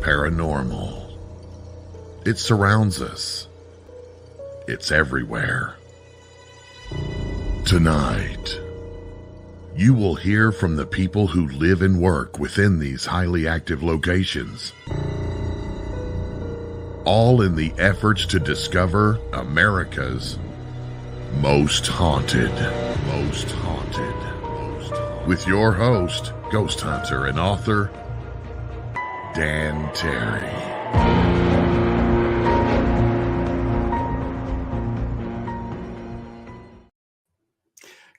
paranormal. It surrounds us. It's everywhere. Tonight, you will hear from the people who live and work within these highly active locations, all in the efforts to discover America's most haunted. With your host, ghost hunter and author, Dan Terry.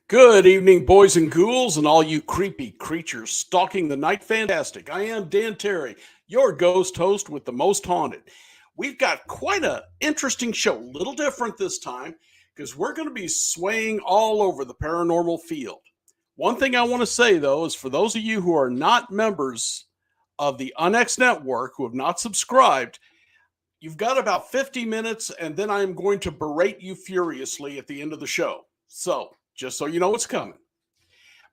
Good evening, boys and ghouls, and all you creepy creatures stalking the night fantastic. I am Dan Terry, your ghost host with the most haunted. We've got quite an interesting show, a little different this time, because we're going to be swaying all over the paranormal field. One thing I want to say, though, is for those of you who are not members of the Unex Network, who have not subscribed, you've got about 50 minutes, and then I am going to berate you furiously at the end of the show. So, just so you know what's coming.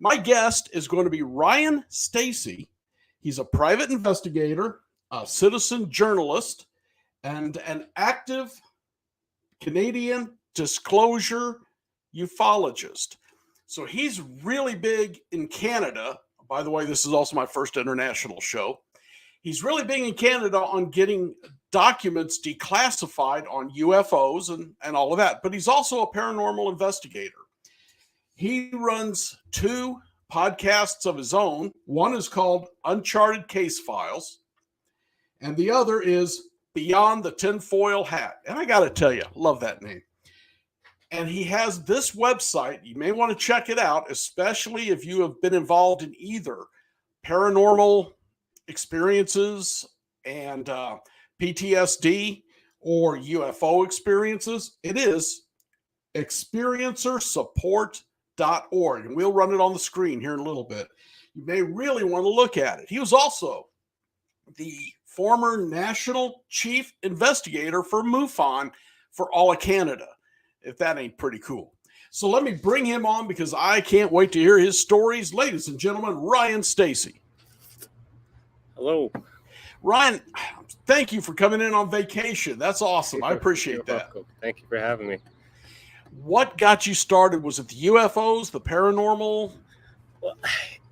My guest is going to be Ryan Stacey. He's a private investigator, a citizen journalist, and an active Canadian disclosure ufologist. So he's really big in Canada. By the way, this is also my first international show. He's really big in Canada on getting documents declassified on UFOs and all of that. But he's also a paranormal investigator. He runs two podcasts of his own. One is called Uncharted Case Files, and the other is Beyond the Tinfoil Hat. And I got to tell you, love that name. And he has this website. You may want to check it out, especially if you have been involved in either paranormal experiences and PTSD or UFO experiences. It is experiencersupport.org, and we'll run it on the screen here in a little bit. You may really want to look at it. He was also the former national chief investigator for MUFON for all of Canada, if that ain't pretty cool. So let me bring him on because I can't wait to hear his stories. Ladies and gentlemen, Ryan Stacey. Hello. Ryan, thank you for coming in on vacation. That's awesome. I appreciate that. Welcome. Thank you for having me. What got you started? Was it the UFOs, the paranormal? Well,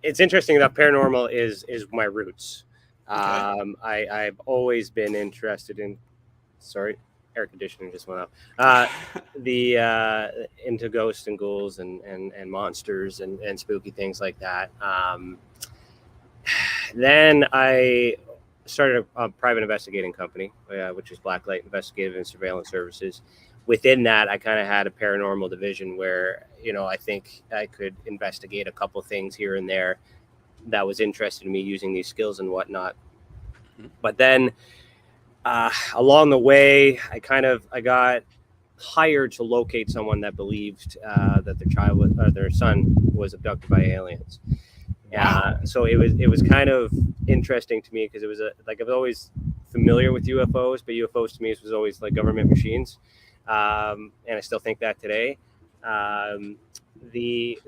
it's interesting that paranormal is my roots. Okay. I've always been interested in, air conditioning just went up. Into ghosts and ghouls and monsters and spooky things like that. Then I started a private investigating company, which is Blacklight Investigative and Surveillance Services. Within that, I kind of had a paranormal division where, I think I could investigate a couple things here and there that was interested in me using these skills and whatnot. But then along the way, I got hired to locate someone that believed that their son was abducted by aliens. Wow. So it was kind of interesting to me because it was I was always familiar with UFOs, but UFOs to me was always like government machines. And I still think that today. So the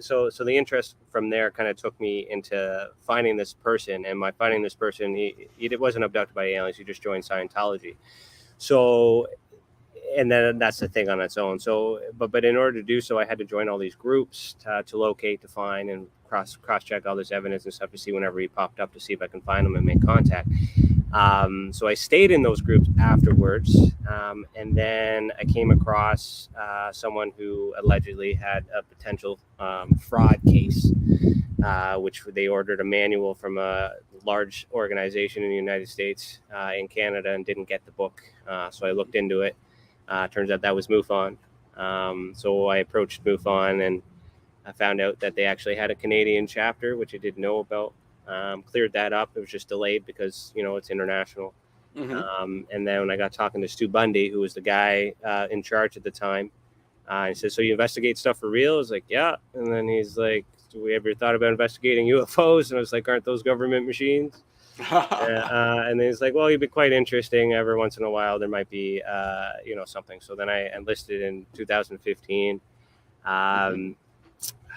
interest from there kind of took me into finding this person, and my finding this person, he wasn't abducted by aliens. He just joined Scientology. So, and then that's the thing on its own. So, but in order to do so, I had to join all these groups to locate, to find, and cross check all this evidence and stuff to see whenever he popped up to see if I can find him and make contact. So I stayed in those groups afterwards, and then I came across someone who allegedly had a potential fraud case, which they ordered a manual from a large organization in the United States, in Canada, and didn't get the book. So I looked into it. Turns out that was MUFON. So I approached MUFON, and I found out that they actually had a Canadian chapter, which I didn't know about. Cleared that up. It was just delayed because, it's international. Mm-hmm. And then when I got talking to Stu Bundy, who was the guy in charge at the time, he said, "So you investigate stuff for real?" I was like, "Yeah." And then he's like, "Do we ever thought about investigating UFOs?" And I was like, "Aren't those government machines?" And then he's like, "Well, you'd be quite interesting. Every once in a while, there might be, something." So then I enlisted in 2015,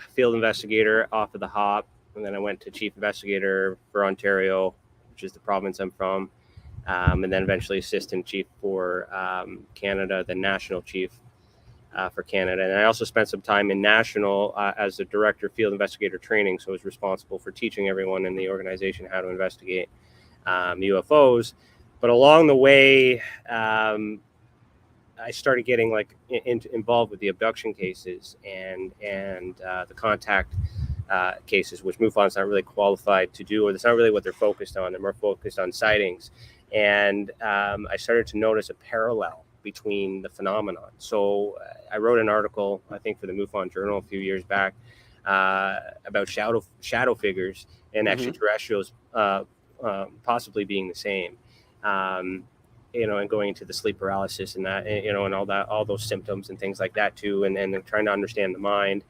field investigator off of the hop. And then I went to chief investigator for Ontario, which is the province I'm from. and then eventually assistant chief for Canada, the national chief for Canada. And I also spent some time in national as the director of field investigator training. So I was responsible for teaching everyone in the organization how to investigate UFOs. But along the way, I started getting like involved with the abduction cases and the contact cases, which MUFON's not really qualified to do, or that's not really what they're focused on. They're more focused on sightings. And I started to notice a parallel between the phenomenon. So I wrote an article, I think, for the MUFON Journal a few years back about shadow figures and extraterrestrials possibly being the same. And going into the sleep paralysis and that, and all those symptoms and things like that too, and trying to understand the mind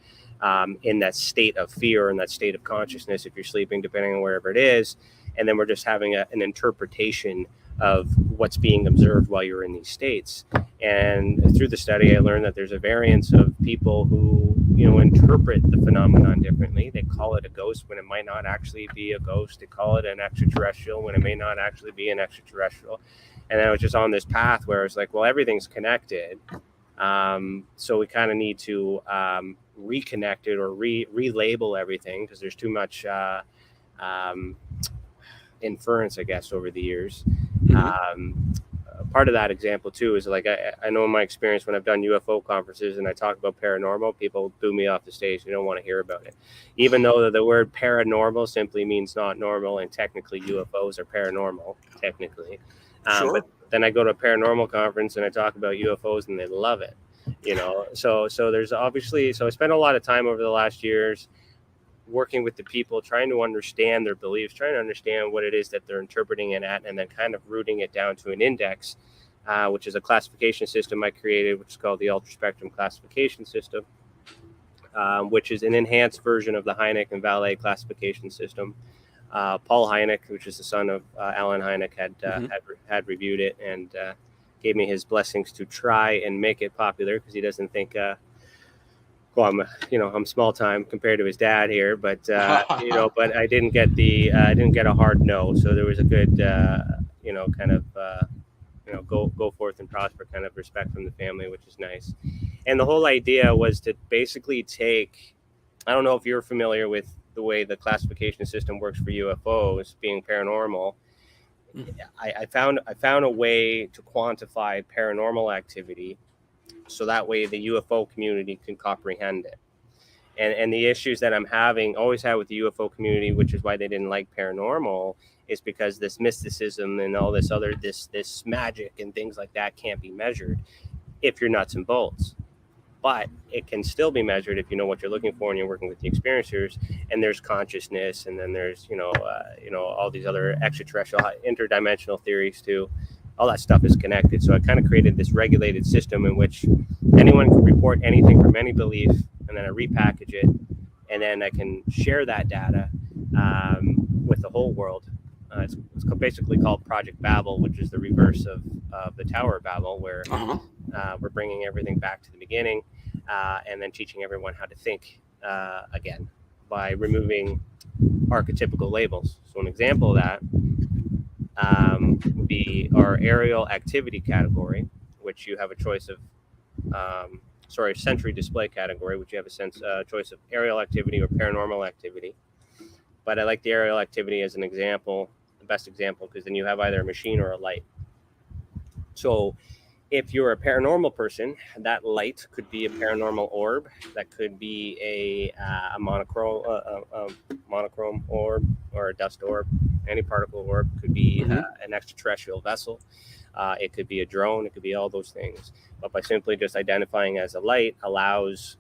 in that state of fear and that state of consciousness if you're sleeping, depending on wherever it is, and then we're just having an interpretation of what's being observed while you're in these states. And through the study, I learned that there's a variance of people who interpret the phenomenon differently. They call it a ghost when it might not actually be a ghost. They call it an extraterrestrial when it may not actually be an extraterrestrial. And then I was just on this path where it's like, well, everything's connected. So we kind of need to reconnect it or relabel everything because there's too much inference, I guess, over the years. Part of that example too is like I know in my experience when I've done UFO conferences and I talk about paranormal, people boo me off the stage. They don't want to hear about it, even though the word paranormal simply means not normal, and technically UFOs are paranormal technically. Sure. But then I go to a paranormal conference and I talk about UFOs and they love it, So there's obviously, so I spent a lot of time over the last years working with the people, trying to understand their beliefs, trying to understand what it is that they're interpreting it at, and then kind of rooting it down to an index, which is a classification system I created, which is called the Ultra Spectrum Classification System, which is an enhanced version of the Hynek and Vallée classification system. Paul Hynek, which is the son of Alan Hynek, had reviewed it and gave me his blessings to try and make it popular because he doesn't think, I'm small time compared to his dad here, but but I didn't get a hard no. So there was a good, go forth and prosper kind of respect from the family, which is nice. And the whole idea was to basically take, I don't know if you're familiar with the way the classification system works for UFOs being paranormal. I found a way to quantify paranormal activity so that way the UFO community can comprehend it. And the issues that I'm always had with the UFO community, which is why they didn't like paranormal, is because this mysticism and all this other this magic and things like that can't be measured if you're nuts and bolts. But it can still be measured if you know what you're looking for and you're working with the experiencers. And there's consciousness, and then there's all these other extraterrestrial, interdimensional theories too. All that stuff is connected. So I kind of created this regulated system in which anyone can report anything from any belief, and then I repackage it, and then I can share that data with the whole world. It's basically called Project Babel, which is the reverse of the Tower of Babel, where we're bringing everything back to the beginning and then teaching everyone how to think again by removing archetypical labels. So an example of that would be our aerial activity category, which you have a choice of, sensory display category, which you have a choice of aerial activity or paranormal activity. But I like the aerial activity as an example, the best example, because then you have either a machine or a light. So if you're a paranormal person, that light could be a paranormal orb. That could be a monochrome orb or a dust orb. Any particle orb could be an extraterrestrial vessel. It could be a drone. It could be all those things. But by simply just identifying as a light allows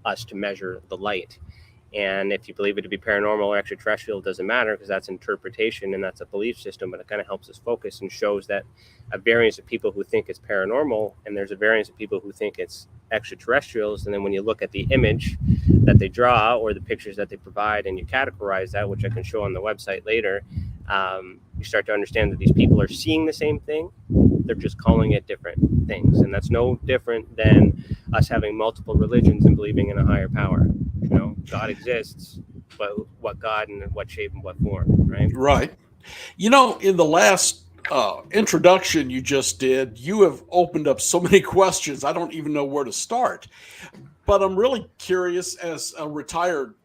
us to measure the light. And if you believe it to be paranormal or extraterrestrial, it doesn't matter because that's interpretation and that's a belief system, but it kind of helps us focus and shows that a variance of people who think it's paranormal and there's a variance of people who think it's extraterrestrials. And then when you look at the image that they draw or the pictures that they provide and you categorize that, which I can show on the website later, you start to understand that these people are seeing the same thing. They're just calling it different things. And that's no different than us having multiple religions and believing in a higher power. God exists, but what God and what shape and what form, right? Right. In the last, introduction you just did, you have opened up so many questions. I don't even know where to start. But I'm really curious, as a retired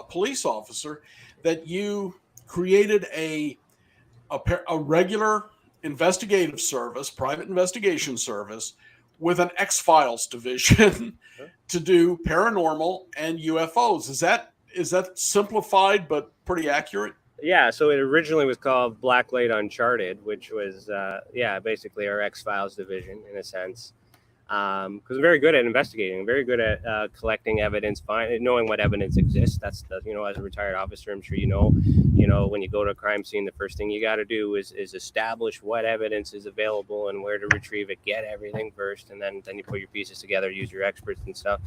police officer, that you created a regular investigative service, private investigation service, with an X-Files division to do paranormal and UFOs. Is that simplified but pretty accurate? Yeah, so it originally was called Blacklight Uncharted, which was basically our X-Files division in a sense. Because I'm very good at investigating, very good at collecting evidence, knowing what evidence exists. That's as a retired officer, I'm sure you know, when you go to a crime scene, the first thing you got to do is establish what evidence is available and where to retrieve it. Get everything first, and then you put your pieces together, use your experts and stuff.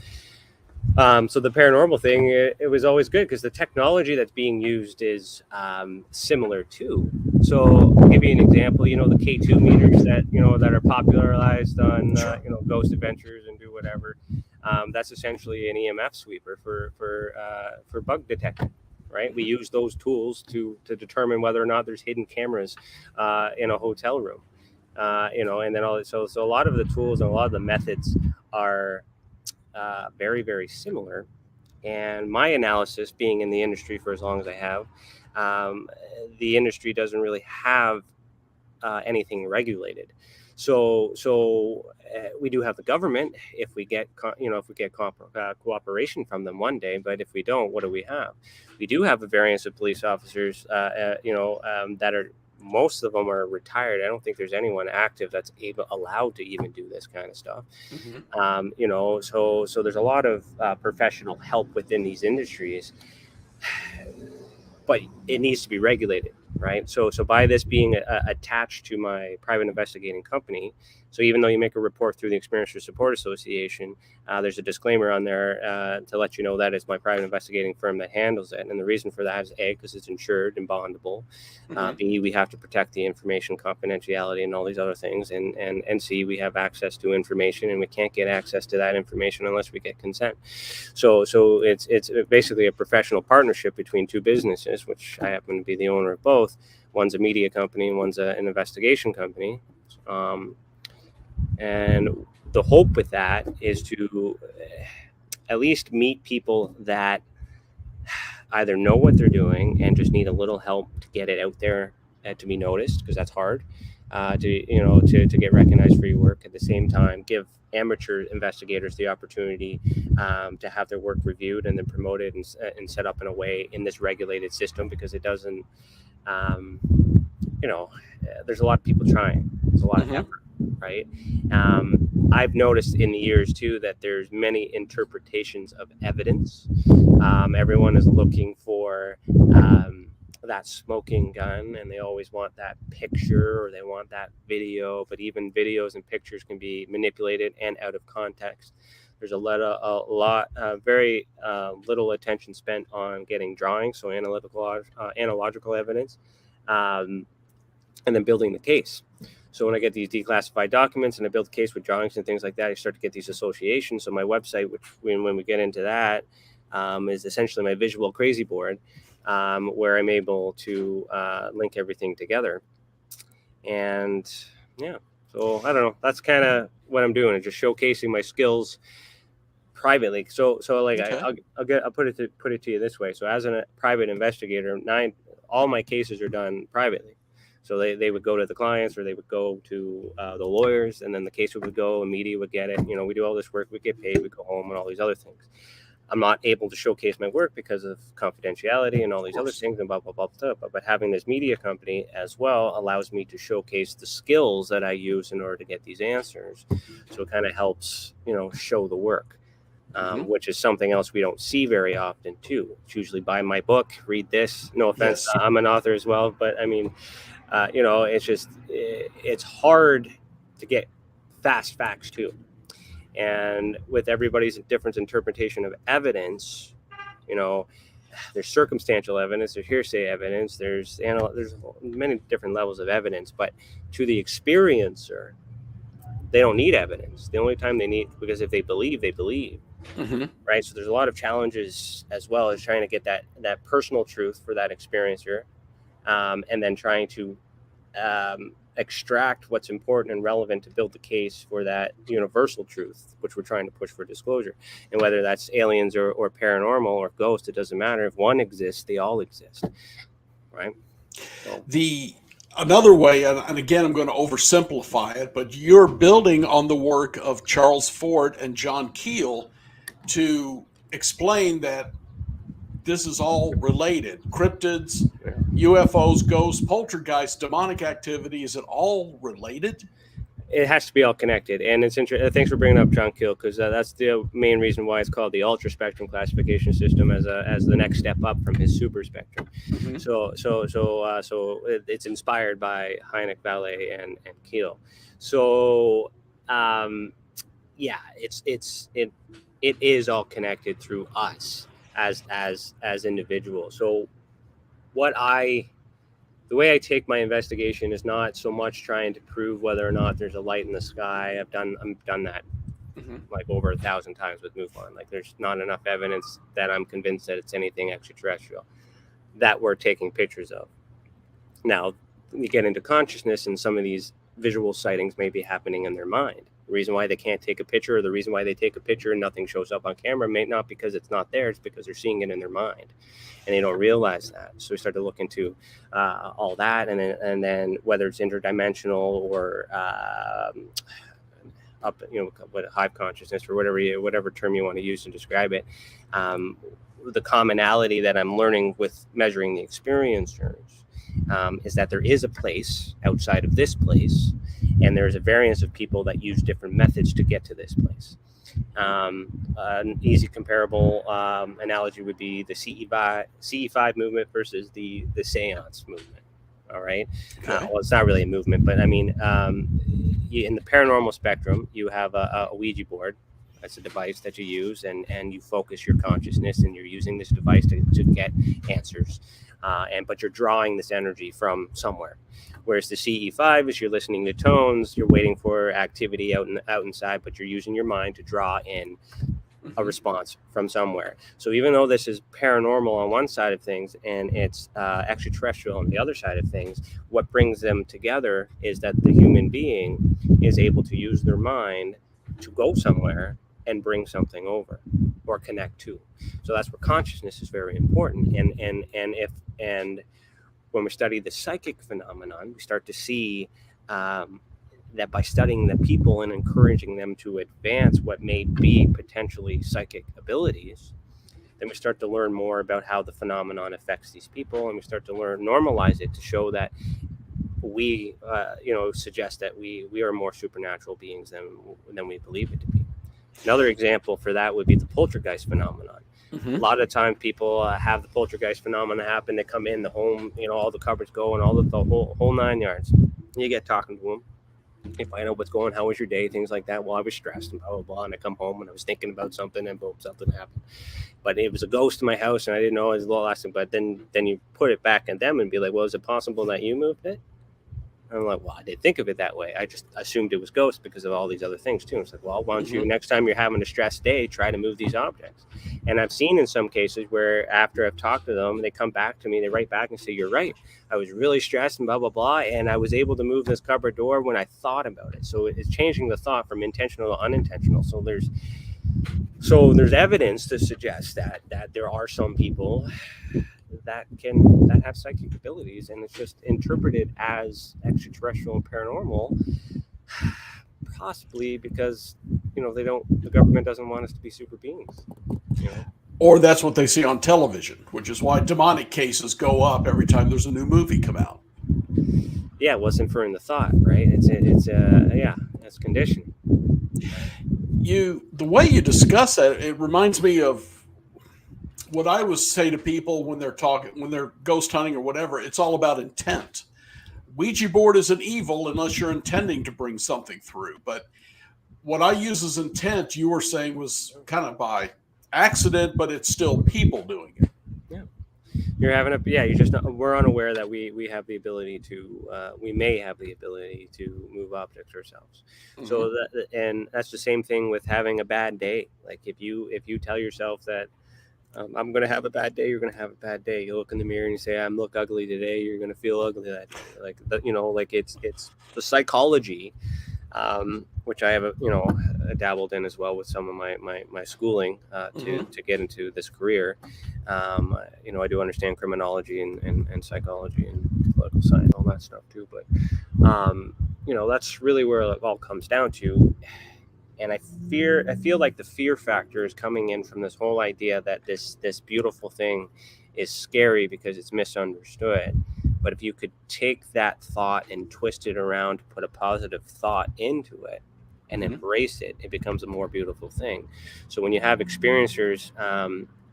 So the paranormal thing, it was always good because the technology that's being used is similar too. So I'll give you an example. The K2 meters that are popularized on Ghost Adventures and do whatever. That's essentially an EMF sweeper for bug detection. Right, we use those tools to determine whether or not there's hidden cameras in a hotel room. And then so a lot of the tools and a lot of the methods are very, very similar. And my analysis, being in the industry for as long as I have, the industry doesn't really have anything regulated. So we do have the government if we get cooperation from them one day. But if we don't, what do we have? We do have a variance of police officers, that are. Most of them are retired. I don't think there's anyone active that's allowed to even do this kind of stuff. Mm-hmm. So there's a lot of professional help within these industries, but it needs to be regulated, right? So by this being attached to my private investigating company, so even though you make a report through the Experiencers Support Association, there's a disclaimer on there to let you know that it's my private investigating firm that handles it. And the reason for that is A, because it's insured and bondable. Mm-hmm. B, we have to protect the information confidentiality and all these other things. And C, we have access to information, and we can't get access to that information unless we get consent. So it's basically a professional partnership between two businesses, which I happen to be the owner of both. One's a media company and one's an investigation company. And the hope with that is to at least meet people that either know what they're doing and just need a little help to get it out there and to be noticed, because that's hard, to get recognized for your work. At the same time, give amateur investigators the opportunity to have their work reviewed and then promoted and set up in a way in this regulated system, because it doesn't, there's a lot of people trying. There's a lot of effort. Right. I've noticed in the years too that there's many interpretations of evidence. Everyone is looking for that smoking gun, and they always want that picture or they want that video. But even videos and pictures can be manipulated and out of context. There's very little attention spent on getting drawings, so analogical evidence, and then building the case. So when I get these declassified documents and I build a case with drawings and things like that, I start to get these associations. So my website, which when we get into that, is essentially my visual crazy board, where I'm able to link everything together. And so I don't know. That's kind of what I'm doing, is just showcasing my skills privately. So like okay. I'll put it to you this way. So as a private investigator, all my cases are done privately. So they would go to the clients, or they would go to the lawyers, and then the case would go, and media would get it. We do all this work, we get paid, we go home, and all these other things. I'm not able to showcase my work because of confidentiality and all these other things, and blah, blah, blah, blah. But having this media company as well allows me to showcase the skills that I use in order to get these answers. So it kind of helps, show the work. Which is something else we don't see very often too. It's usually buy my book, read this. No offense, yes. I'm an author as well, but I mean, it's just it's hard to get fast facts too. And with everybody's different interpretation of evidence, there's circumstantial evidence, there's hearsay evidence, there's many different levels of evidence. But to the experiencer, they don't need evidence. The only time they need, because if they believe, they believe. Mm-hmm. Right. So there's a lot of challenges as well as trying to get that personal truth for that experiencer, and then trying to extract what's important and relevant to build the case for that universal truth, which we're trying to push for disclosure. And whether that's aliens or paranormal or ghosts, it doesn't matter. If one exists, they all exist, right? So. Another way, and again, I'm going to oversimplify it, but you're building on the work of Charles Fort and John Keel to explain that this is all related. Cryptids, UFOs, ghosts, poltergeists, demonic activity, is it all related? It has to be all connected. And it's interesting. Thanks for bringing up John Keel, because that's the main reason why it's called the ultra spectrum classification system as the next step up from his super spectrum. Mm-hmm. So it's inspired by Hynek, Vallée, and Keel. So it is all connected through us as individuals. So the way I take my investigation is not so much trying to prove whether or not there's a light in the sky. I've done that like over 1,000 times with MUFON. Like, there's not enough evidence that I'm convinced that it's anything extraterrestrial that we're taking pictures of. Now, you get into consciousness, and some of these visual sightings may be happening in their mind. The reason why they can't take a picture, or the reason why they take a picture and nothing shows up on camera, may not because it's not there, it's because they're seeing it in their mind, and they don't realize that. So we start to look into all that, and then whether it's interdimensional or what hive consciousness, or whatever term you want to use to describe it. The commonality that I'm learning with measuring the experiencers is that there is a place outside of this place, and there's a variance of people that use different methods to get to this place. An easy comparable analogy would be the CE5 movement versus the seance movement. All right. Okay. Well, it's not really a movement, but I mean, in the paranormal spectrum, you have a Ouija board. That's a device that you use, and you focus your consciousness, and you're using this device to get answers. But you're drawing this energy from somewhere. Whereas the CE5 is you're listening to tones, you're waiting for activity out inside, but you're using your mind to draw in a response from somewhere. So even though this is paranormal on one side of things and it's extraterrestrial on the other side of things, what brings them together is that the human being is able to use their mind to go somewhere and bring something over or connect to. So that's where consciousness is very important. And when we study the psychic phenomenon, we start to see that by studying the people and encouraging them to advance what may be potentially psychic abilities, then we start to learn more about how the phenomenon affects these people, and we start to normalize it to show that we, suggest that we are more supernatural beings than we believe it to be. Another example for that would be the poltergeist phenomenon. Mm-hmm. A lot of time people have the poltergeist phenomenon happen. They come in the home, all the cupboards go and all the whole 9 yards. You get talking to them. You find out what's going on, how was your day, things like that. Well, I was stressed and blah, blah, blah. And I come home and I was thinking about something and boom, something happened. But it was a ghost in my house and I didn't know it was the last thing. But then you put it back on them and be like, well, is it possible that you moved it? And I'm like, well, I didn't think of it that way. I just assumed it was ghosts because of all these other things too. It's like, well, why don't you, next time you're having a stressed day, try to move these objects. And I've seen in some cases where after I've talked to them, they come back to me, they write back and say, you're right. I was really stressed and blah, blah, blah. And I was able to move this cupboard door when I thought about it. So it's changing the thought from intentional to unintentional. So there's evidence to suggest that there are some people that have psychic abilities, and it's just interpreted as extraterrestrial and paranormal, possibly because the government doesn't want us to be super beings, or that's what they see on television, which is why demonic cases go up every time there's a new movie come out. Yeah, well, it's inferring the thought, right? It's conditioning. The way you discuss that, it reminds me of what I would say to people when they're ghost hunting or whatever. It's all about intent. Ouija board isn't evil unless you're intending to bring something through. But what I use as intent, you were saying, was kind of by accident, but it's still people doing it. Yeah, you're just not, we're unaware that we have the ability to we may have the ability to move objects ourselves. Mm-hmm. So and that's the same thing with having a bad day. Like if you tell yourself that I'm going to have a bad day. You're going to have a bad day. You look in the mirror and you say, I'm look ugly today. You're going to feel ugly that day. Like, like it's the psychology, which I have, dabbled in as well with some of my schooling to get into this career. I do understand criminology and psychology and political science, all that stuff too. But, that's really where it all comes down to. And I feel like the fear factor is coming in from this whole idea that this beautiful thing is scary because it's misunderstood. But if you could take that thought and twist it around to put a positive thought into it and embrace it, it becomes a more beautiful thing. So when you have experiencers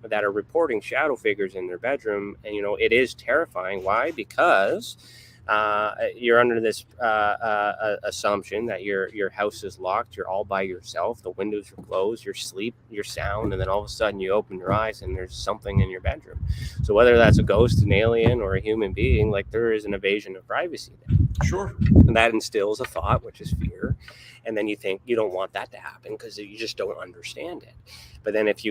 that are reporting shadow figures in their bedroom, and it is terrifying. Why? Because you're under this assumption that your house is locked, you're all by yourself, the windows are closed, you're asleep, you're sound, and then all of a sudden you open your eyes and there's something in your bedroom. So whether that's a ghost, an alien, or a human being, like, there is an invasion of privacy there. Sure. And that instills a thought, which is fear. And then you think you don't want that to happen because you just don't understand it. But then if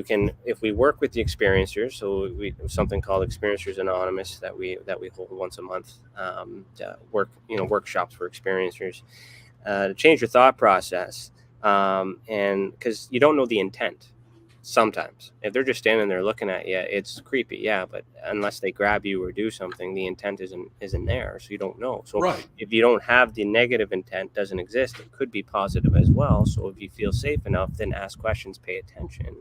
we work with the experiencers, so we something called Experiencers Anonymous that we hold once a month, workshops for experiencers to change your thought process, and because you don't know the intent. Sometimes if they're just standing there looking at you, it's creepy, yeah, but unless they grab you or do something, the intent isn't there, so you don't know. So if you don't have the negative intent, doesn't exist, it could be positive as well. So if you feel safe enough, then ask questions, pay attention,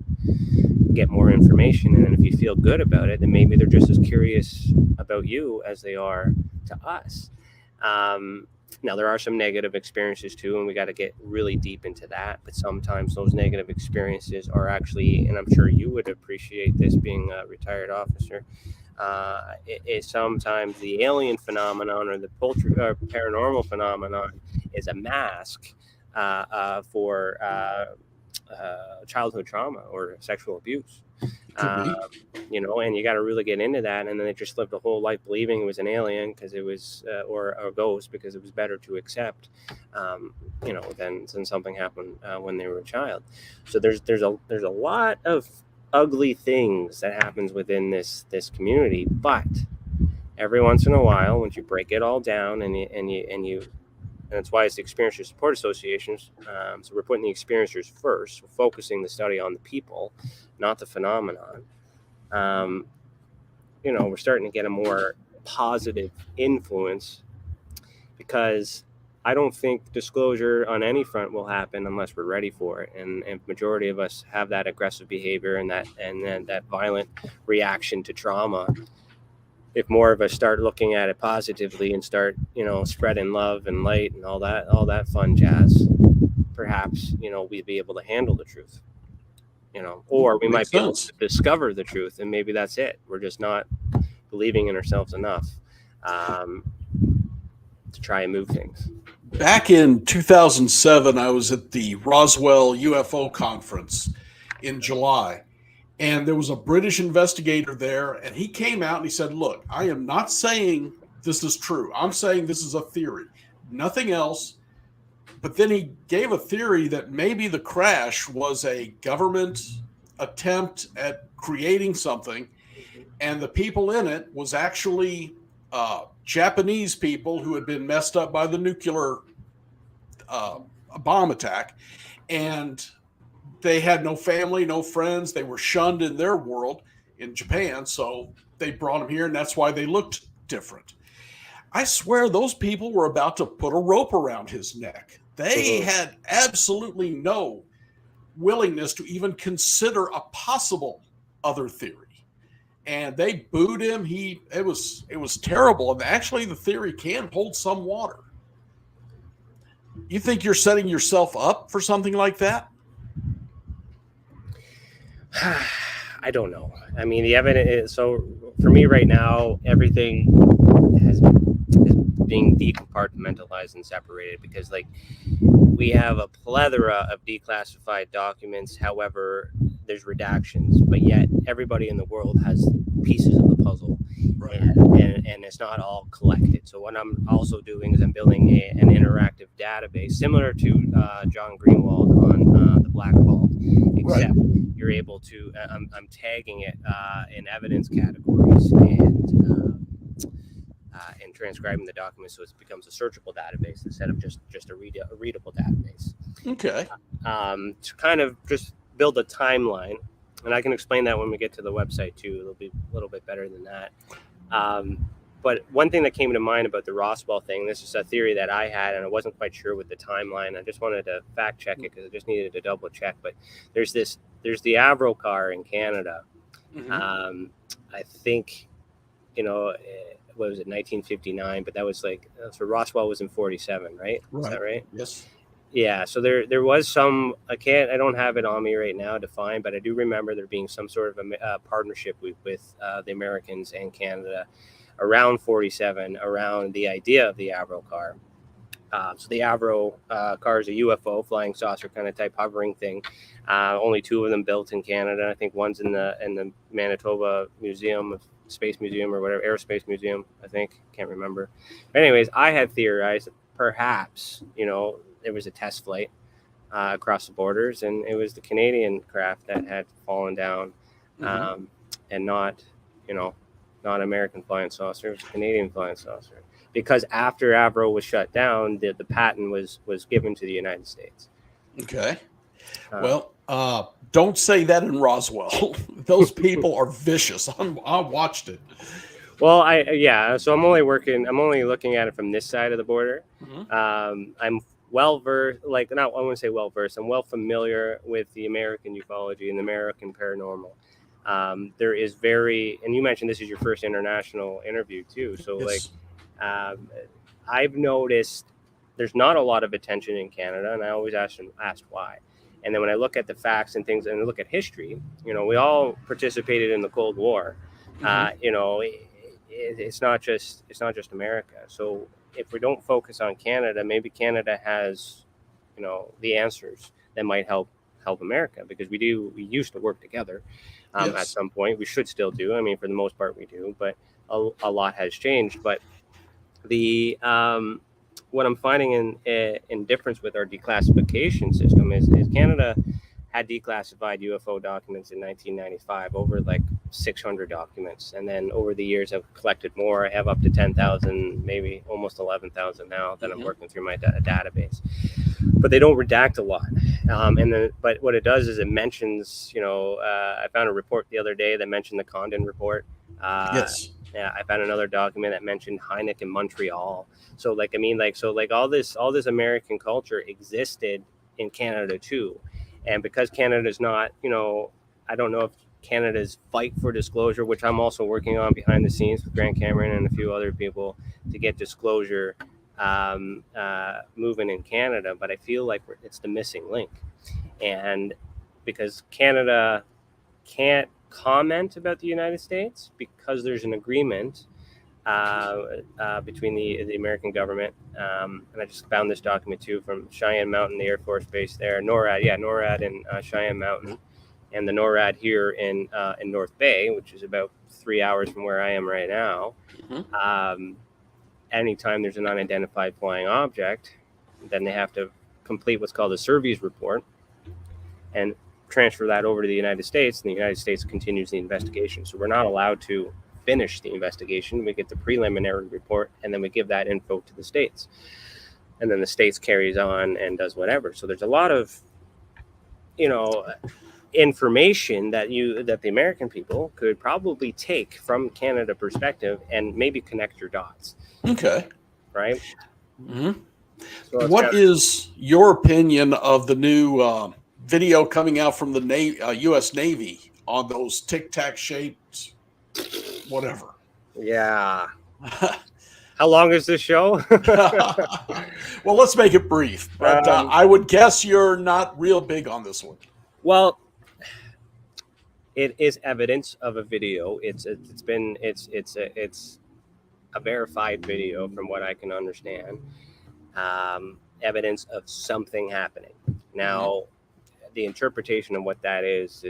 get more information, and then if you feel good about it, then maybe they're just as curious about you as they are to us. Now, there are some negative experiences too, and we got to get really deep into that. But sometimes those negative experiences are actually, and I'm sure you would appreciate this being a retired officer, sometimes the alien phenomenon or the paranormal phenomenon is a mask for childhood trauma or sexual abuse. And you got to really get into that. And then they just lived a whole life believing it was an alien because it was, or a ghost because it was better to accept, than something happened when they were a child. So there's a lot of ugly things that happens within this community. But every once in a while, once you break it all down and that's why it's the Experiencers Support Associations. So we're putting the experiencers first. We're focusing the study on the people, not the phenomenon. We're starting to get a more positive influence because I don't think disclosure on any front will happen unless we're ready for it. And majority of us have that aggressive behavior and then that violent reaction to trauma. If more of us start looking at it positively and start, spreading love and light and all that fun jazz, perhaps, we'd be able to handle the truth, or we might be able to discover the truth. And maybe that's it. We're just not believing in ourselves enough to try and move things. Back in 2007, I was at the Roswell UFO conference in July. And there was a British investigator there, and he came out and he said, look, I am not saying this is true. I'm saying this is a theory, nothing else. But then he gave a theory that maybe the crash was a government attempt at creating something, and the people in it was actually Japanese people who had been messed up by the nuclear bomb attack. And they had no family, no friends. They were shunned in their world in Japan. So they brought them here, and that's why they looked different. I swear those people were about to put a rope around his neck. They had absolutely no willingness to even consider a possible other theory. And they booed him. It was terrible. And actually the theory can hold some water. You think you're setting yourself up for something like that? I don't know. I mean, the evidence is, so for me right now, everything is being decompartmentalized and separated because, like, we have a plethora of declassified documents. However, there's redactions, but yet everybody in the world has pieces of the puzzle, right? And it's not all collected. So what I'm also doing is I'm building an interactive database, similar to John Greenwald on the Black Vault, except you're able to, I'm tagging it in evidence categories and transcribing the document so it becomes a searchable database instead of just a readable database. Okay. To kind of just build a timeline, and I can explain that when we get to the website too. It'll be a little bit better than that. But one thing that came to mind about the Roswell thing, this is a theory that I had, and I wasn't quite sure with the timeline. I just wanted to fact check it because I just needed to double check. But there's the Avro Car in Canada. Mm-hmm. I think, what was it, 1959? But that was so Roswell was in 47, right? Is that right? Yes. Yeah. So there was some. I don't have it on me right now to find, but I do remember there being some sort of a partnership with the Americans and Canada around 47, around the idea of the Avro Car. So the Avro Car is a UFO, flying saucer kind of type hovering thing. Only 2 of them built in Canada. I think one's in the Manitoba Space Museum or whatever, Aerospace Museum, I think. Can't remember. But anyways, I had theorized that perhaps, there was a test flight across the borders, and it was the Canadian craft that had fallen down, and not American flying saucer. It was a Canadian flying saucer. Because after Avro was shut down, the patent was given to the United States. Okay. Don't say that in Roswell. Those people are vicious. I watched it. Well, so I'm only looking at it from this side of the border. Mm-hmm. I'm well versed, I wouldn't say well versed. I'm well familiar with the American ufology and the American paranormal. There is and you mentioned this is your first international interview too. So yes. I've noticed there's not a lot of attention in Canada, and I always asked why. And then when I look at the facts and things, and I look at history, we all participated in the Cold War. Mm-hmm. It's not just America. So if we don't focus on Canada, maybe Canada has, the answers that might help America, because we used to work together. Yes. At some point. We should still do. I mean, for the most part, we do, but a lot has changed. But the what I'm finding in difference with our declassification system is Canada had declassified UFO documents in 1995, over 600 documents, and then over the years I've collected more. I have up to 10,000, maybe almost 11,000 now that I'm working through my database. But they don't redact a lot. But what it does is it mentions, I found a report the other day that mentioned the Condon report. Yes. Yeah, I found another document that mentioned Hynek in Montreal. So all this American culture existed in Canada too. And because Canada's not, I don't know if Canada's fight for disclosure, which I'm also working on behind the scenes with Grant Cameron and a few other people to get disclosure moving in Canada, but I feel like it's the missing link. And because Canada can't comment about the United States because there's an agreement between the American government, and I just found this document too from Cheyenne Mountain, the Air Force Base there, NORAD in Cheyenne Mountain, and the NORAD here in North Bay, which is about 3 hours from where I am right now. Mm-hmm. Anytime there's an unidentified flying object, then they have to complete what's called a Surveys report and transfer that over to the United States, and the United States continues the investigation. So we're not allowed to finish the investigation. We get the preliminary report, and then we give that info to the States. And then the States carries on and does whatever. So there's a lot of, information that the American people could probably take from Canada perspective and maybe connect your dots. Okay. Right? Mm-hmm. So what is your opinion of the new video coming out from the U.S. Navy on those tic-tac shaped whatever? Yeah. How long is this show? Well, let's make it brief. But I would guess you're not real big on this one. Well, it is evidence of a video. It's a verified video from what I can understand. Evidence of something happening. Now, the interpretation of what that is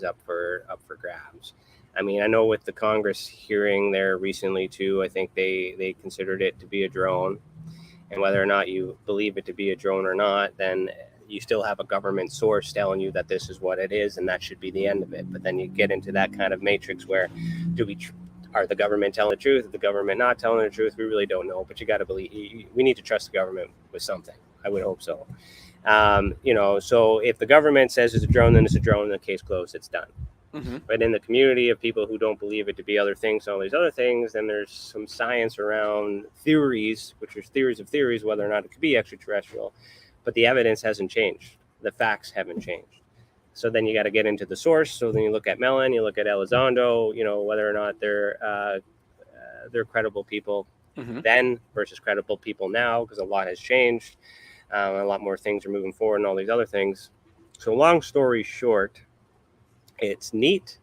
up for grabs. I mean, I know with the Congress hearing there recently too, I think they considered it to be a drone. And whether or not you believe it to be a drone or not, then you still have a government source telling you that this is what it is, and that should be the end of it. But then you get into that kind of matrix where are the government telling the truth? Is the government not telling the truth? We really don't know, but you got to believe, we need to trust the government with something. I would hope so. So if the government says it's a drone, then it's a drone, and the case closed, it's done. Mm-hmm. But in the community of people who don't believe it to be other things, all these other things, then there's some science around theories, which are theories of theories, whether or not it could be extraterrestrial, but the evidence hasn't changed. The facts haven't changed. So then you got to get into the source. So then you look at Mellon, you look at Elizondo, whether or not they're credible people then versus credible people now, because a lot has changed. A lot more things are moving forward and all these other things. So long story short, it's neat,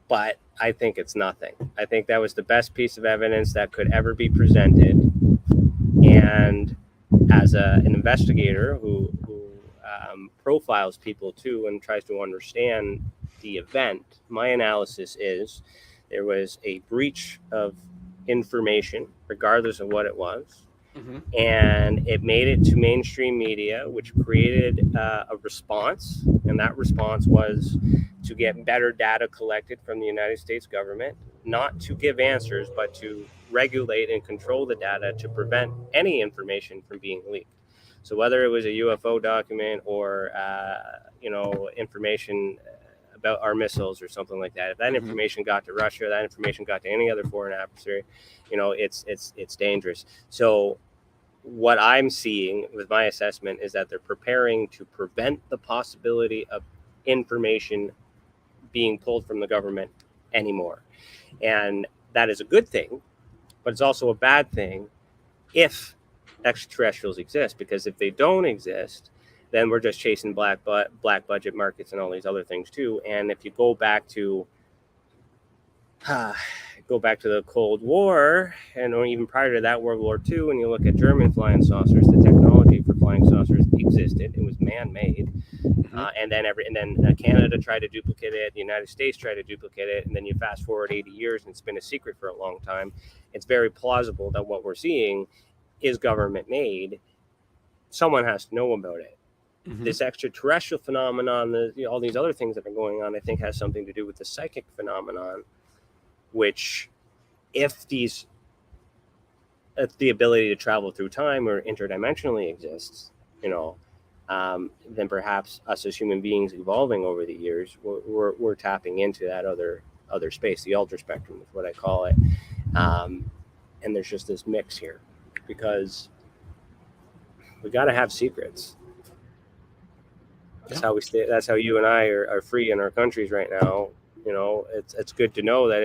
but I think it's nothing. I think that was the best piece of evidence that could ever be presented. And as an investigator who profiles people too and tries to understand the event, my analysis is there was a breach of information, regardless of what it was. And it made it to mainstream media, which created a response. And that response was to get better data collected from the United States government, not to give answers, but to regulate and control the data to prevent any information from being leaked. So whether it was a UFO document or, information about our missiles or something like that, if that information got to Russia, that information got to any other foreign adversary, it's dangerous. So what I'm seeing with my assessment is that they're preparing to prevent the possibility of information being pulled from the government anymore. And that is a good thing, but it's also a bad thing if extraterrestrials exist, because if they don't exist, then we're just chasing black budget markets and all these other things too. And if you go back to the Cold War, and even prior to that, World War II, and you look at German flying saucers, the technology for flying saucers existed. It was man-made. And then Canada tried to duplicate it. The United States tried to duplicate it. And then you fast forward 80 years, and it's been a secret for a long time. It's very plausible that what we're seeing is government-made. Someone has to know about it. This extraterrestrial phenomenon, all these other things that are going on, I think has something to do with the psychic phenomenon, which if the ability to travel through time or interdimensionally exists, then perhaps us as human beings evolving over the years, we're tapping into that other space, the ultra spectrum is what I call it. And there's just this mix here because we got to have secrets. That's how we stay. That's how you and I are free in our countries right now. It's good to know that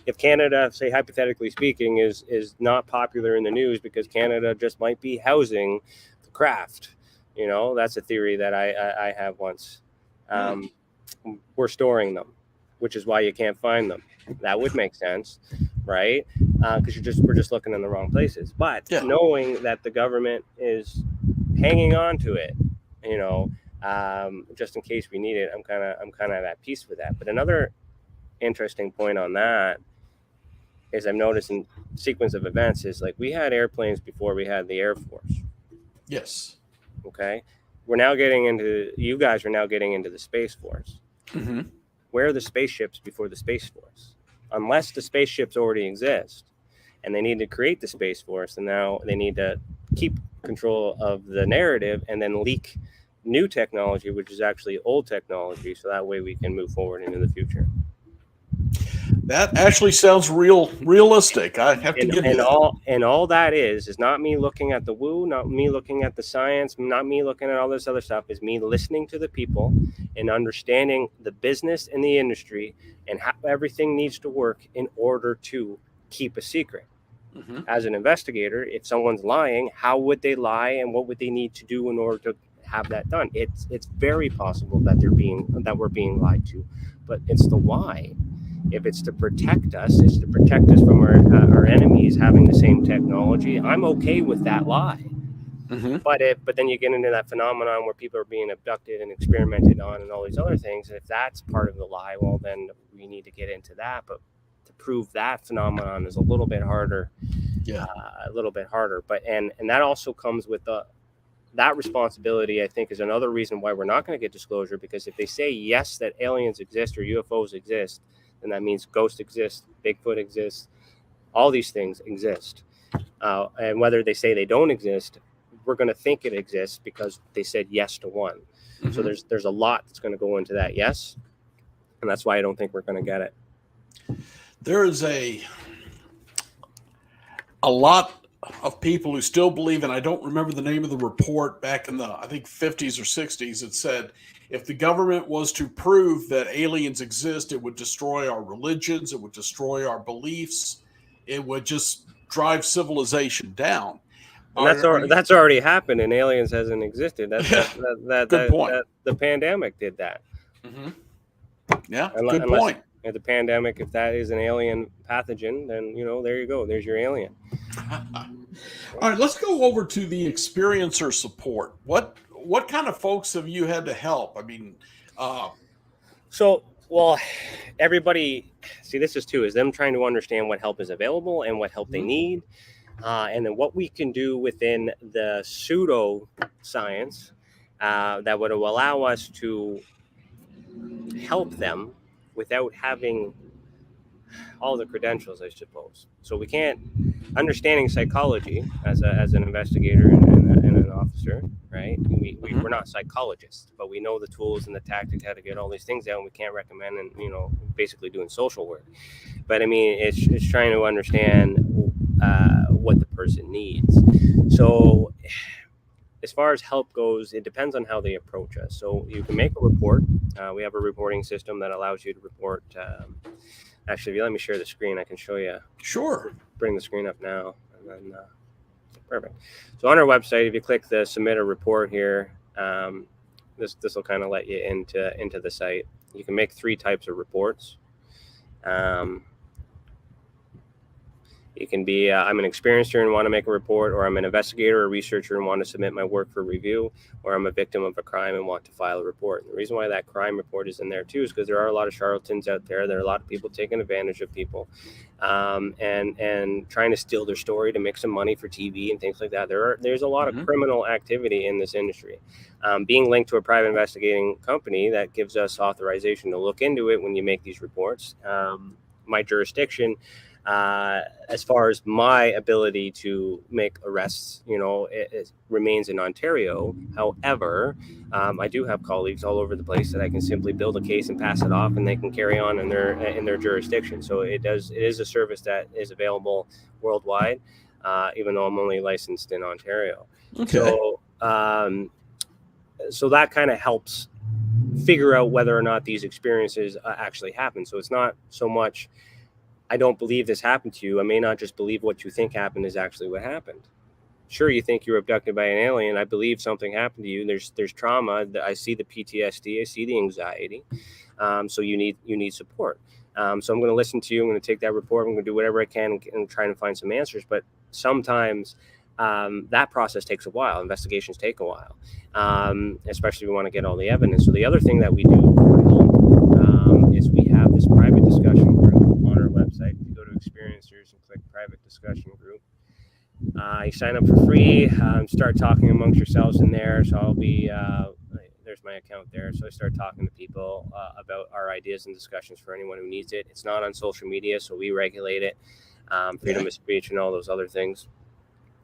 if Canada, say hypothetically speaking, is not popular in the news because Canada just might be housing the craft. That's a theory that I have once. We're storing them, which is why you can't find them. That would make sense, right? Because we're just looking in the wrong places. But knowing that the government is hanging on to it, just in case we need it, I'm kind of at peace with that. But another interesting point on that is I've noticed in sequence of events is like we had airplanes before we had the Air Force. Yes. Okay. You guys are now getting into the Space Force. Where are the spaceships before the Space Force? Unless the spaceships already exist and they need to create the Space Force, and now they need to keep control of the narrative and then leak new technology, which is actually old technology, so that way we can move forward into the future. That actually sounds realistic. I have to give you that. And all that is not me looking at the woo, not me looking at the science, not me looking at all this other stuff, is me listening to the people and understanding the business and the industry and how everything needs to work in order to keep a secret. As an investigator, if someone's lying, how would they lie and what would they need to do in order to have that done? It's very possible that we're being lied to, but it's the why. If it's to protect us, it's to protect us from our enemies having the same technology. I'm okay with that lie. But then you get into that phenomenon where people are being abducted and experimented on and all these other things. And if that's part of the lie, well, then we need to get into that. But to prove that phenomenon is a little bit harder a little bit harder. But and that also comes with that responsibility, I think, is another reason why we're not going to get disclosure, because if they say yes, that aliens exist or UFOs exist, then that means ghosts exist, Bigfoot exists, all these things exist. And whether they say they don't exist, we're going to think it exists because they said yes to one. Mm-hmm. So there's a lot that's going to go into that yes, and that's why I don't think we're going to get it. There is a lot of people who still believe, and I don't remember the name of the report back in the, I think, 50s or 60s. It said if the government was to prove that aliens exist, it would destroy our religions, it would destroy our beliefs, it would just drive civilization down. And that's already happened, and aliens hasn't existed. Good point. The pandemic did that. Mm-hmm. Yeah, good point. The pandemic, if that is an alien pathogen, then there you go. There's your alien. All right, let's go over to the experiencer support. What kind of folks have you had to help? I mean, everybody. See, this is them trying to understand what help is available and what help they need. And then what we can do within the pseudo science that would allow us to help them without having all the credentials, I suppose. So we can't, understanding psychology as an investigator and an officer, right? We're not psychologists, but we know the tools and the tactics, how to get all these things out, and we can't recommend, and basically doing social work. But I mean, it's trying to understand what the person needs. So as far as help goes, it depends on how they approach us. So you can make a report. We have a reporting system that allows you to report. Actually, if you let me share the screen, I can show you. Sure. Bring the screen up now. And then, perfect. So on our website, if you click the submit a report here, this will kind of let you into the site. You can make 3 types of reports. It can be I'm an experiencer and want to make a report, or I'm an investigator or researcher and want to submit my work for review, or I'm a victim of a crime and want to file a report. And the reason why that crime report is in there too is because there are a lot of charlatans out there. There are a lot of people taking advantage of people and trying to steal their story to make some money for TV and things like that. There's a lot of criminal activity in this industry. Being linked to a private investigating company that gives us authorization to look into it when you make these reports. My jurisdiction, as far as my ability to make arrests, it remains in Ontario. However, I do have colleagues all over the place that I can simply build a case and pass it off, and they can carry on in their jurisdiction. So it is a service that is available worldwide, even though I'm only licensed in Ontario. Okay. So that kind of helps figure out whether or not these experiences actually happen. So it's not so much, I don't believe this happened to you. I may not just believe what you think happened is actually what happened. Sure, you think you were abducted by an alien. I believe something happened to you. There's trauma. I see the PTSD. I see the anxiety. So you need support. So I'm going to listen to you. I'm going to take that report. I'm going to do whatever I can and try and find some answers. But sometimes that process takes a while. Investigations take a while, especially if we want to get all the evidence. So the other thing that we do for help is we have this private discussion group on our website. If you go to experiencers and click private discussion group, you sign up for free, start talking amongst yourselves in there. So I'll be, there's my account there. So I start talking to people about our ideas and discussions for anyone who needs it. It's not on social media, so we regulate it, freedom of speech and all those other things.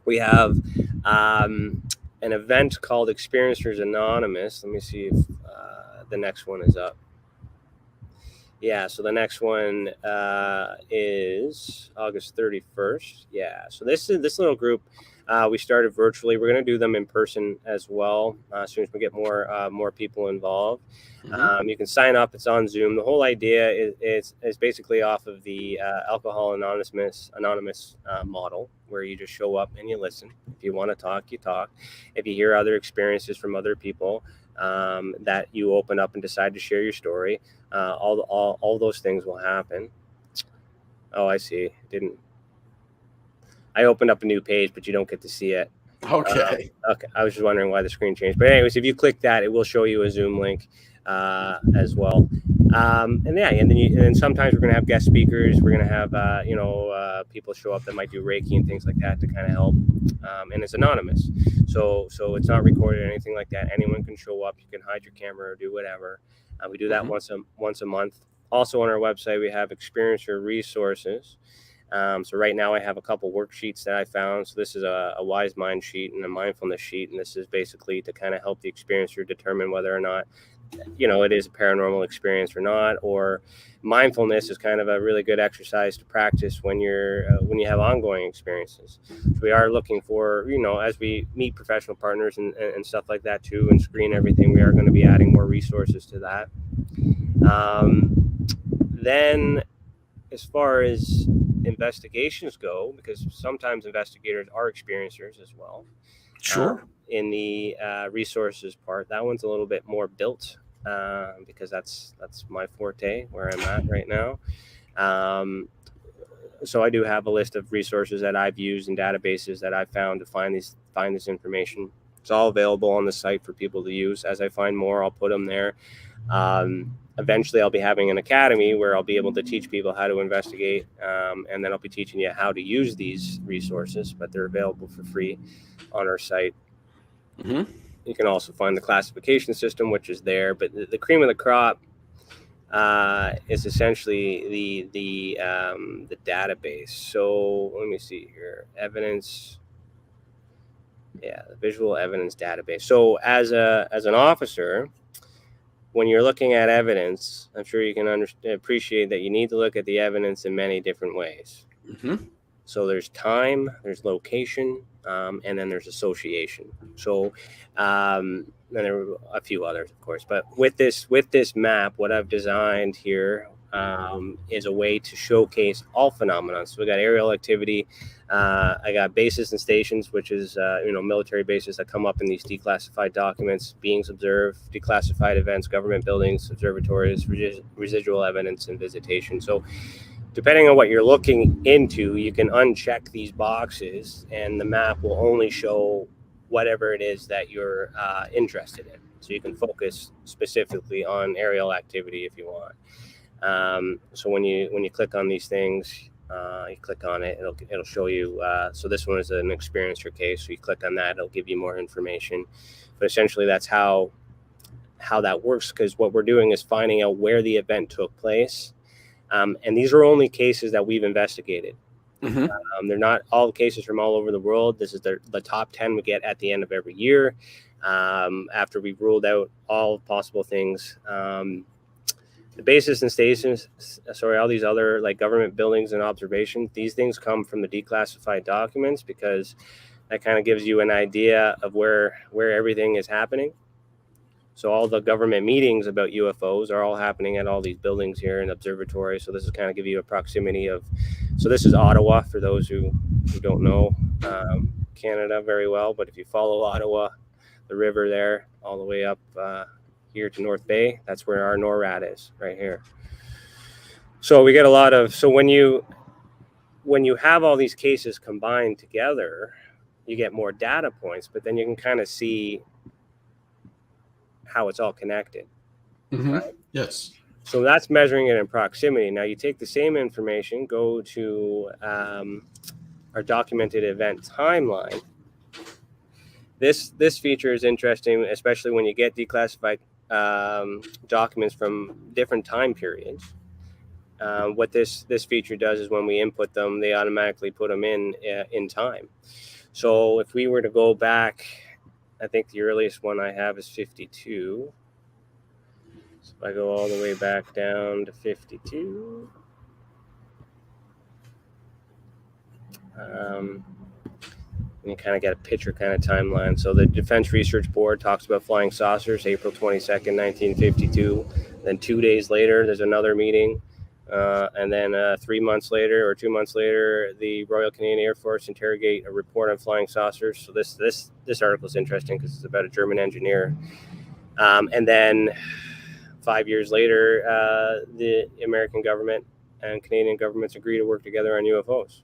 We have an event called Experiencers Anonymous. Let me see if the next one is up. Yeah, so the next one is August 31st. Yeah, so this little group we started virtually. We're going to do them in person as well as soon as we get more people involved. You can sign up. It's on Zoom. The whole idea is basically off of the Alcohol Anonymous model, where you just show up and you listen. If you want to talk, you talk. If you hear other experiences from other people, that you open up and decide to share your story, all those things will happen. Oh, I see. I opened up a new page, but you don't get to see it. Okay. Okay. I was just wondering why the screen changed. But anyways, if you click that, it will show you a Zoom link. as well. And then sometimes we're going to have guest speakers. We're going to have people show up that might do Reiki and things like that to kind of help. And it's anonymous, so it's not recorded or anything like that. Anyone can show up. You can hide your camera or do whatever. We do that once a month. Also on our website, we have experiencer resources. So right now I have a couple worksheets that I found. So this is a wise mind sheet and a mindfulness sheet. And this is basically to kind of help the experiencer determine whether or not, it is a paranormal experience or not. Or mindfulness is kind of a really good exercise to practice when you have ongoing experiences. So we are looking for, as we meet professional partners and stuff like that too, and screen everything, we are going to be adding more resources to that. Then as far as investigations go, because sometimes investigators are experiencers as well. Sure. In the resources part, that one's a little bit more built because that's my forte where I'm at right now. So I do have a list of resources that I've used and databases that I've found to find this information. It's all available on the site for people to use. As I find more, I'll put them there. Eventually I'll be having an academy where I'll be able to teach people how to investigate, and then I'll be teaching you how to use these resources, but they're available for free on our site. You can also find the classification system, which is there, but the cream of the crop is essentially the database. So let me see here, evidence. Yeah, the visual evidence database. So as an officer, when you're looking at evidence, I'm sure you can appreciate that you need to look at the evidence in many different ways. So there's time, there's location, and then there's association. So and there are a few others, of course. But with this map, what I've designed here is a way to showcase all phenomena. So we got aerial activity. I got bases and stations, which is military bases that come up in these declassified documents, beings observed, declassified events, government buildings, observatories, residual evidence, and visitation. So depending on what you're looking into, you can uncheck these boxes, and the map will only show whatever it is that you're interested in. So you can focus specifically on aerial activity if you want. So when you click on these things, you click on it, it'll show you. So this one is an experiencer case. So you click on that, it'll give you more information. But essentially, that's how that works. Because what we're doing is finding out where the event took place, and these are only cases that we've investigated. They're not all cases from all over the world. This is the top 10 we get at the end of every year, after we've ruled out all possible things. The bases and stations, all these other like government buildings and observation, these things come from the declassified documents because that kind of gives you an idea of where everything is happening. So all the government meetings about UFOs are all happening at all these buildings here in observatory. So this is kind of give you a proximity of, so this is Ottawa for those who don't know Canada very well. But if you follow Ottawa, the river there all the way up here to North Bay, that's where our NORAD is right here. So we get a lot of, so when you have all these cases combined together, you get more data points, but then you can kind of see how it's all connected. Right? Yes. So that's measuring it in proximity. Now you take the same information, go to our documented event timeline. This feature is interesting, especially when you get declassified documents from different time periods. What this feature does is when we input them, they automatically put them in time. So if we were to go back, I think the earliest one I have is 52. So if I go all the way back down to 52, you kind of get a picture kind of timeline. So the Defense Research Board talks about flying saucers, April 22nd, 1952. Then 2 days later, there's another meeting. And then 3 months later or 2 months later, the Royal Canadian Air Force interrogate a report on flying saucers. So this article is interesting because it's about a German engineer. And then 5 years later, the American government and Canadian governments agree to work together on UFOs.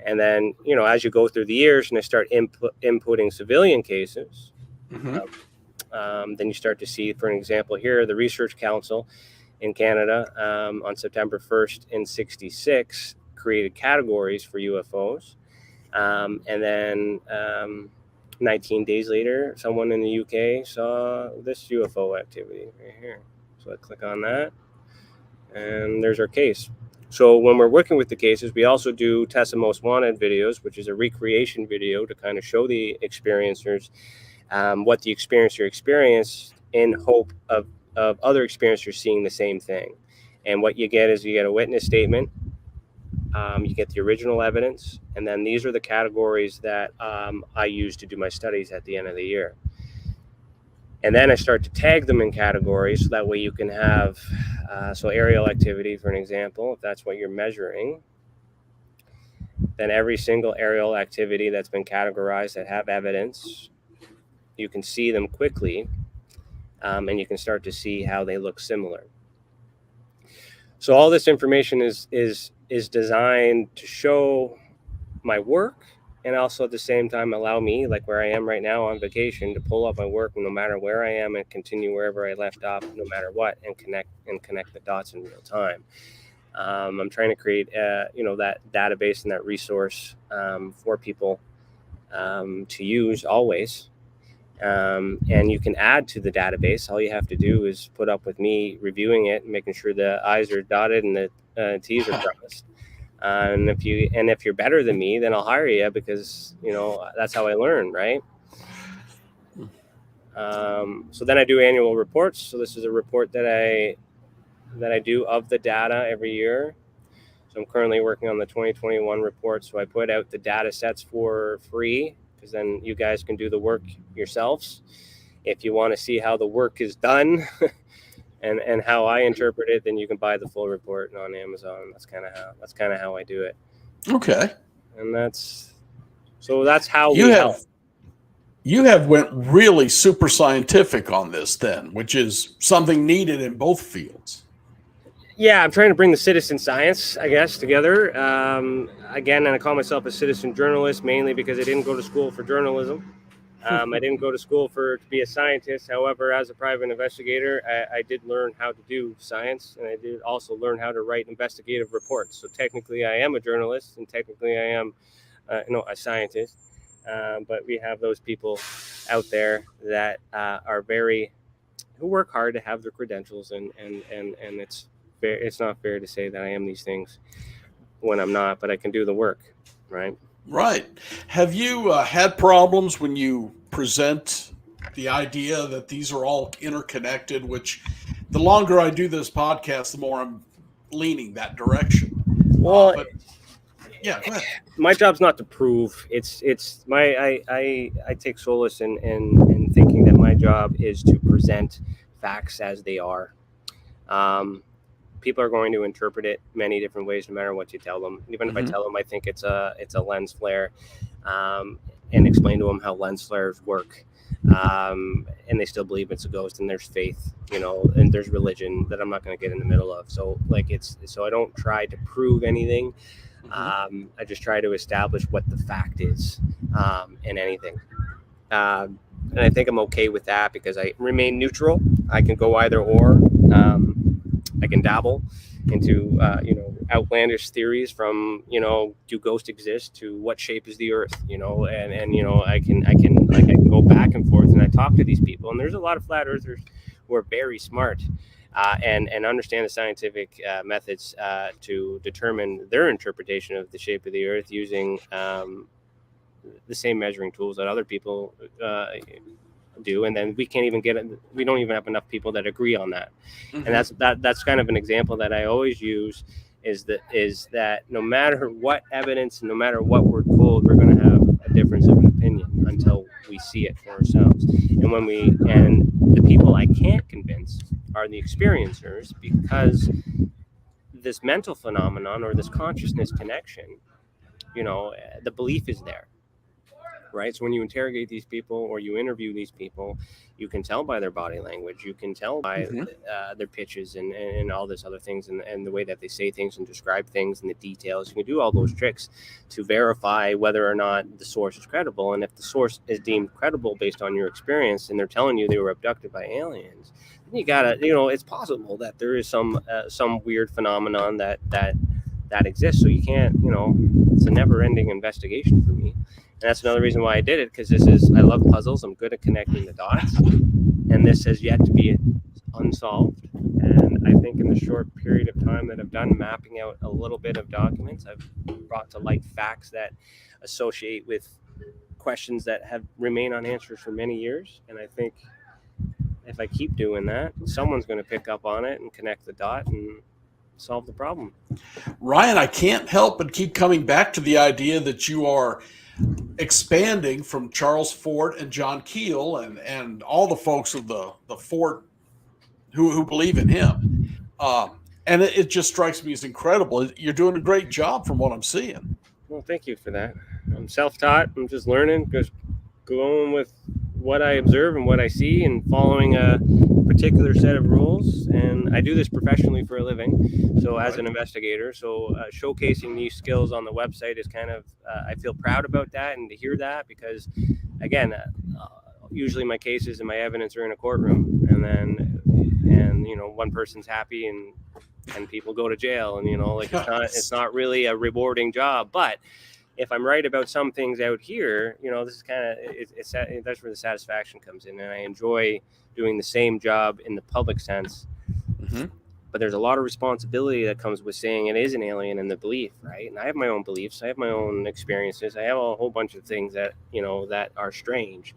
And then, as you go through the years and they start inputting civilian cases, then you start to see, for an example here, the Research Council in Canada on September 1st in 1966 created categories for UFOs. And then 19 days later, someone in the UK saw this UFO activity right here. So I click on that, and there's our case. So when we're working with the cases, we also do TESA Most Wanted videos, which is a recreation video to kind of show the experiencers what the experiencer experienced in hope of other experiencers seeing the same thing. And what you get is you get a witness statement, you get the original evidence, and then these are the categories that I use to do my studies at the end of the year. And then I start to tag them in categories, so that way you can have, so aerial activity, for an example, if that's what you're measuring, then every single aerial activity that's been categorized that have evidence, you can see them quickly, and you can start to see how they look similar. So all this information is designed to show my work, and also at the same time allow me, like where I am right now on vacation, to pull up my work no matter where I am and continue wherever I left off, no matter what, and connect the dots in real time. I'm trying to create, that database and that resource for people to use always. And you can add to the database. All you have to do is put up with me reviewing it and making sure the I's are dotted and the T's are crossed. And if you're better than me, then I'll hire you, because that's how I learn, right? So then I do annual reports. So this is a report that I do of the data every year. So I'm currently working on the 2021 report. So I put out the data sets for free, because then you guys can do the work yourselves. If you want to see how the work is done and how I interpret it, then you can buy the full report on Amazon. That's kind of how I do it. Okay. And that's how you have went really super scientific on this then, which is something needed in both fields. Yeah, I'm trying to bring the citizen science, I guess, together. Again, and I call myself a citizen journalist mainly because I didn't go to school for journalism. I didn't go to school to be a scientist. However, as a private investigator, I did learn how to do science, and I did also learn how to write investigative reports. So technically, I am a journalist, and technically, I am a scientist. But we have those people out there that who work hard to have their credentials, and it's not fair to say that I am these things when I'm not, but I can do the work, right? Right. Have you had problems when you present the idea that these are all interconnected, which the longer I do this podcast, the more I'm leaning that direction? Well, yeah, go ahead. My job's not to prove. I take solace in thinking that my job is to present facts as they are. People are going to interpret it many different ways, no matter what you tell them. Even if I tell them I think it's a lens flare, and explain to them how lens flares work, and they still believe it's a ghost, and there's faith, and there's religion that I'm not going to get in the middle of. So I don't try to prove anything. I just try to establish what the fact is in anything. And I think I'm okay with that because I remain neutral. I can go either or. I can dabble into, outlandish theories from, do ghosts exist to what shape is the earth, and I can go back and forth, and I talk to these people, and there's a lot of flat earthers who are very smart, and understand the scientific methods to determine their interpretation of the shape of the earth using the same measuring tools that other people do, and then we don't even have enough people that agree on that. And that's kind of an example that I always use, is that no matter what evidence, no matter what we're told, we're going to have a difference of an opinion until we see it for ourselves. And the people I can't convince are the experiencers, because this mental phenomenon or this consciousness connection, the belief is there. right? So when you interrogate these people or you interview these people, you can tell by their body language, you can tell by their pitches and all this other things, and the way that they say things and describe things and the details. You can do all those tricks to verify whether or not the source is credible. And if the source is deemed credible based on your experience and they're telling you they were abducted by aliens, then you gotta, it's possible that there is some weird phenomenon that exists. So you can't, it's a never-ending investigation for me. And that's another reason why I did it, because I love puzzles. I'm good at connecting the dots, and this has yet to be unsolved. And I think in the short period of time that I've done mapping out a little bit of documents, I've brought to light facts that associate with questions that have remained unanswered for many years. And I think if I keep doing that, someone's going to pick up on it and connect the dot and solve the problem. Ryan, I can't help but keep coming back to the idea that you are expanding from Charles Fort and John Keel and all the folks of the Fort who believe in him. And it just strikes me as incredible. You're doing a great job from what I'm seeing. Well, thank you for that. I'm self-taught. I'm just learning, just going with what I observe and what I see and following a particular set of rules. And I do this professionally for a living, so as an investigator. So showcasing these skills on the website is kind of, I feel proud about that, and to hear that, because again, usually my cases and my evidence are in a courtroom, and one person's happy and people go to jail, and it's not really a rewarding job. But if I'm right about some things out here, this is kind of, that's where the satisfaction comes in. And I enjoy doing the same job in the public sense. But there's a lot of responsibility that comes with saying it is an alien in the belief, right? And I have my own beliefs. I have my own experiences. I have a whole bunch of things that, that are strange,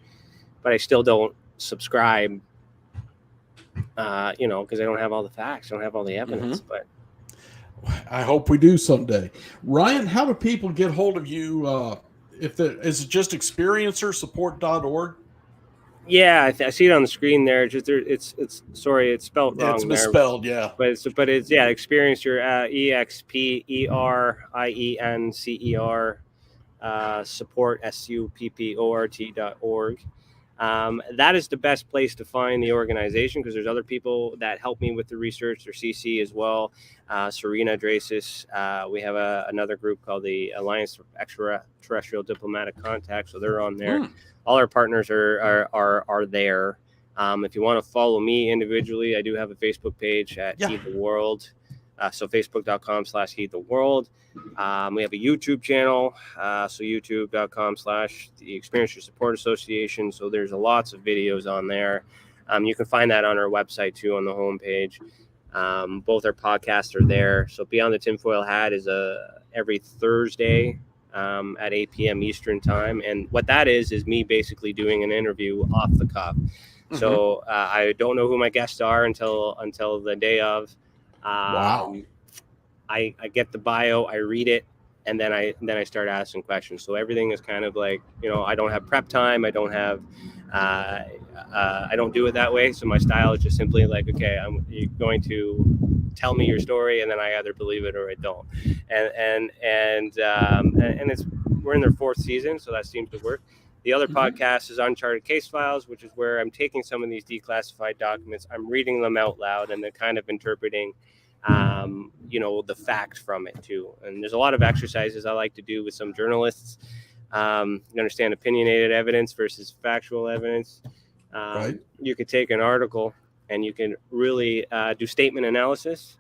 but I still don't subscribe, because I don't have all the facts. I don't have all the evidence, but I hope we do someday. Ryan, how do people get hold of you? Is it just experiencersupport.org? Yeah, I see it on the screen there. It's spelled wrong. It's misspelled, yeah. But it's Experiencer, EXPERIENCER, support SUPPORT.org. That is the best place to find the organization, because there's other people that help me with the research. There's CC as well, Serena Dracis. We have another group called the Alliance for Extraterrestrial Diplomatic Contact, so they're on there. All our partners are there. If you want to follow me individually, I do have a Facebook page at Heed the World. So facebook.com/Heed the World. We have a YouTube channel, so youtube.com/the Experiencer Support Association. So there's lots of videos on there. You can find that on our website too, on the homepage. Both our podcasts are there. So Beyond the Tinfoil Hat is every Thursday at 8 p.m. Eastern time. And what that is me basically doing an interview off the cuff. So I don't know who my guests are until the day of. Wow. I get the bio, I read it, and then I start asking questions. So everything is kind of like, I don't have prep time. I don't have, I don't do it that way. So my style is just simply like, okay, you're going to tell me your story, and then I either believe it or I don't. And we're in their 4th season, so that seems to work. The other podcast is Uncharted Case Files, which is where I'm taking some of these declassified documents, I'm reading them out loud, and then kind of interpreting, the facts from it too. And there's a lot of exercises I like to do with some journalists. You understand opinionated evidence versus factual evidence. Right. You could take an article and you can really do statement analysis,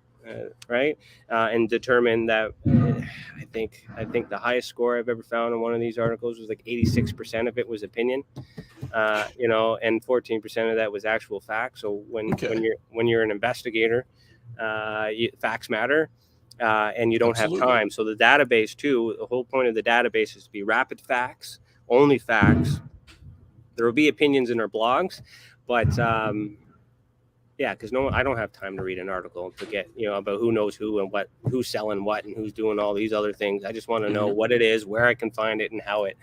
right? And determine that I think the highest score I've ever found in one of these articles was like 86% of it was opinion, and 14% of that was actual fact. So when you're an investigator, facts matter, and you don't have time. So the database too, the whole point of the database is to be rapid facts, only facts. There will be opinions in our blogs, but because I don't have time to read an article to get about who knows who and what, who's selling what and who's doing all these other things. I just want to know what it is, where I can find it, and how it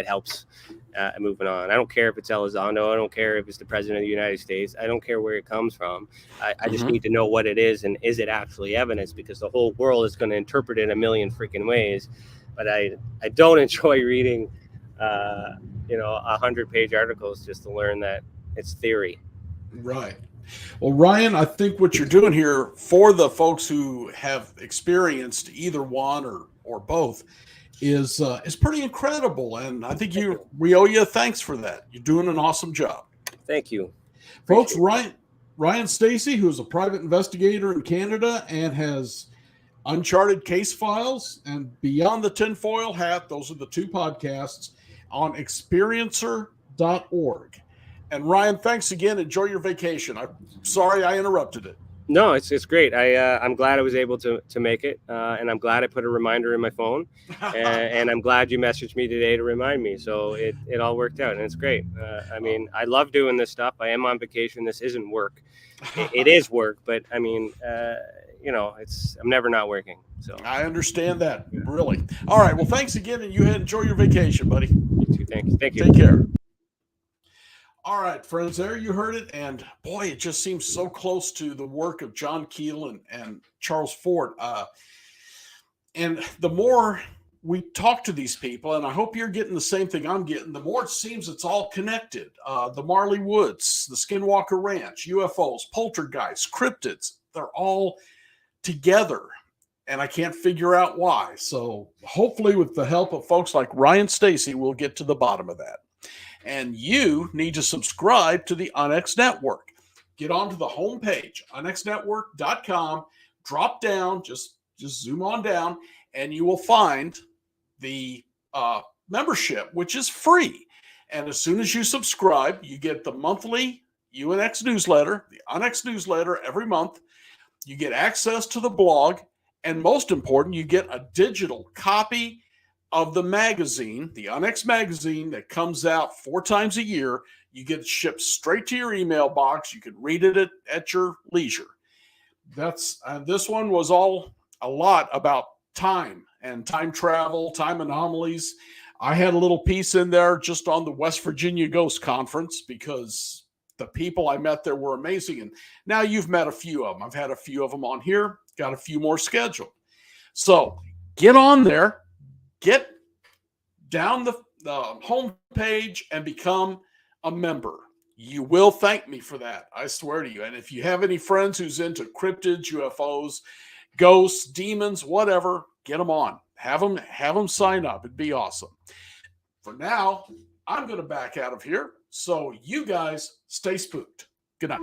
helps moving on. I don't care if it's Elizondo. I don't care if it's the president of the United States. I don't care where it comes from. I just need to know what it is, and is it actually evidence, because the whole world is going to interpret it a million freaking ways. But I don't enjoy reading 100-page articles just to learn that it's theory. Right. Well, Ryan, I think what you're doing here for the folks who have experienced either one or both is pretty incredible, and I think we owe you a thanks for that. You're doing an awesome job. Thank you. Folks. Ryan Stacey, who is a private investigator in Canada and has Uncharted case files and Beyond the Tinfoil Hat. Those are the two podcasts on experiencer.org. And Ryan, thanks again. Enjoy your vacation. I'm sorry I interrupted it. No, it's great. I'm glad I was able to make it, and I'm glad I put a reminder in my phone, and I'm glad you messaged me today to remind me. So it all worked out, and it's great. I mean, I love doing this stuff. I am on vacation. This isn't work. It is work, but I mean, I'm never not working. So I understand that, really. All right. Well, thanks again, and you enjoy your vacation, buddy. You too. Thank you. Take care. All right, friends, there you heard it. And boy, it just seems so close to the work of John Keel and Charles Fort. And the more we talk to these people, and I hope you're getting the same thing I'm getting, the more it seems it's all connected. The Marley Woods, the Skinwalker Ranch, UFOs, poltergeists, cryptids, they're all together. And I can't figure out why. So hopefully with the help of folks like Ryan Stacey, we'll get to the bottom of that. And you need to subscribe to the Unex Network. Get onto the homepage, unexnetwork.com, drop down, just zoom on down, and you will find the membership, which is free. And as soon as you subscribe, you get the monthly UNX newsletter, the Unex newsletter every month. You get access to the blog, and most important, you get a digital copy of the magazine, the Unex magazine that comes out 4 times a year. You get it shipped straight to your email box. You can read it at your leisure. This one was a lot about time and time travel, time anomalies. I had a little piece in there just on the West Virginia Ghost Conference because the people I met there were amazing. And now you've met a few of them. I've had a few of them on here, got a few more scheduled. So get on there. Get down the home page and become a member. You will thank me for that. I swear to you. And if you have any friends who's into cryptids, UFOs, ghosts, demons, whatever, get them on. Have them sign up. It'd be awesome. For now, I'm going to back out of here. So you guys stay spooked. Good night.